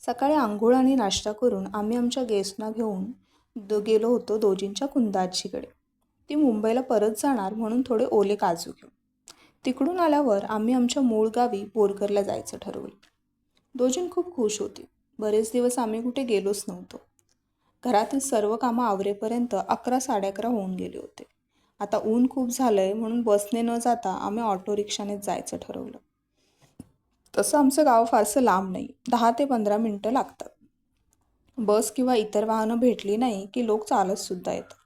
सकाळी अंघोळ आणि नाश्ता करून आम्ही आमच्या गेस्टना घेऊन गेलो होतो दोजींच्या कुंदाजीकडे. ती मुंबईला परत जाणार म्हणून थोडे ओले काजू घेऊन. तिकडून आल्यावर आम्ही आमच्या मूळ गावी बोरघरला जायचं ठरवलं. दोजीन खूप खुश होती. बरेच दिवस आम्ही कुठे गेलोच नव्हतो. घरातील सर्व कामं आवरेपर्यंत 11 साडे 11 होऊन गेले होते. आता ऊन खूप झालंय म्हणून बसने न जाता आम्ही ऑटो रिक्षानेच जायचं ठरवलं. तसं आमचं गाव फारसं लांब नाही, 10 ते 15 मिनटं लागतात. बस किंवा इतर वाहनं भेटली नाही की लोक चालत सुद्धा येतात.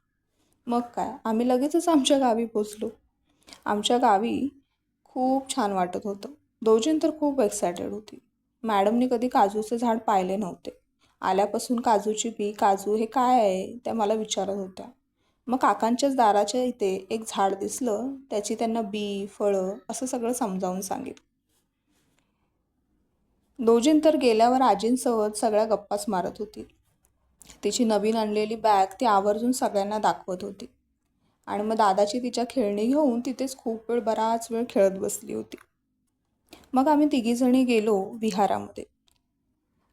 मग काय, आम्ही लगेचच आमच्या गावी पोचलो. आमच्या गावी खूप छान वाटत होतं. दोजीन तर खूप एक्सायटेड होती. मॅडमनी कधी काजूचं झाड पाहिले नव्हते. आल्यापासून काजूची बी, काजू हे काय आहे त्या मला विचारत होत्या. मग काकांच्याच दाराच्या इथे एक झाड दिसलं, त्याची त्यांना बी, फळं असं सगळं समजावून सांगितलं. दोजीन तर गेल्यावर आजींसोबत सगळ्या गप्पाच मारत होती. तिची नवीन आणलेली बॅग ती आवर्जून सगळ्यांना दाखवत होती. आणि मग दादाची तिच्या खेळणी घेऊन तिथेच खूप बराच वेळ खेळत बसली होती. मग आम्ही तिघीजणी गेलो विहारामध्ये.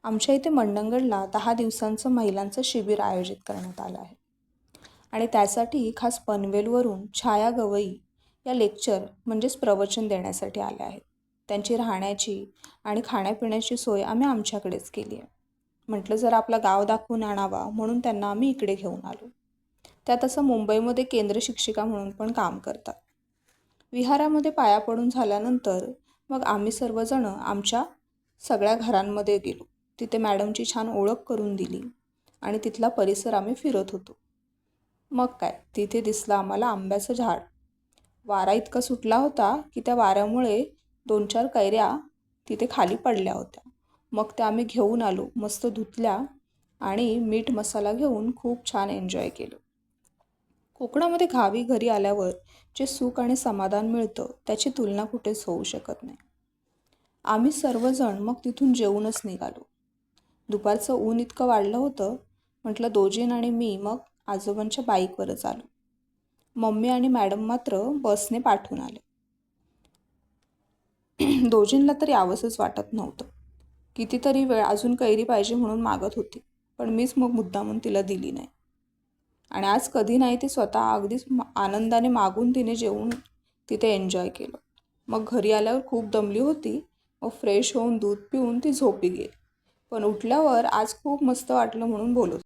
आमच्या इथे मंडणगडला 10 दिवसांचं महिलांचं शिबिर आयोजित करण्यात आलं आहे. आणि त्यासाठी खास पनवेलवरून छाया गवई या लेक्चर म्हणजेच प्रवचन देण्यासाठी आल्या आहेत. त्यांची राहण्याची आणि खाण्यापिण्याची सोय आम्ही आमच्याकडेच केली आहे. म्हटलं जर आपलं गाव दाखवून आणावा म्हणून त्यांना आम्ही इकडे घेऊन आलो. त्या तसं मुंबईमध्ये केंद्र शिक्षिका म्हणून पण काम करतात. विहारामध्ये पाया पडून झाल्यानंतर मग आम्ही सर्वजण आमच्या सगळ्या घरांमध्ये गेलो. तिथे मॅडमची छान ओळख करून दिली आणि तिथला परिसर आम्ही फिरत होतो. मग काय, तिथे दिसलं आम्हाला आंब्याचं झाड. वारा इतका सुटला होता की त्या वाऱ्यामुळे 2-4 कैऱ्या तिथे खाली पडल्या होत्या. मग त्या आम्ही घेऊन आलो, मस्त धुतल्या आणि मीठ मसाला घेऊन खूप छान एन्जॉय केलं. कोकणामध्ये गावी घरी आल्यावर जे सुख आणि समाधान मिळतं त्याची तुलना कुठेच होऊ शकत नाही. आम्ही सर्वजण मग तिथून जेवूनच निघालो. दुपारचं ऊन इतकं वाढलं होतं, म्हटलं दोजीन आणि मी मग आजोबांच्या बाईकवरच आलो. मम्मी आणि मॅडम मात्र बसने पाठवून आले. दोजींला तर यावंसंच वाटत नव्हतं. कितीतरी वेळ अजून कैरी पाहिजे म्हणून मागत होती, पण मीच मग मुद्दामून तिला दिली नाही. आणि आज कधी नाही ती स्वतः अगदीच आनंदाने मागून तिने जेवून तिथे एन्जॉय केलं. मग घरी आल्यावर खूप दमली होती. मग फ्रेश होऊन दूध पिऊन ती झोपी गेली. पण उठल्यावर आज खूप मस्त वाटलं म्हणून बोलत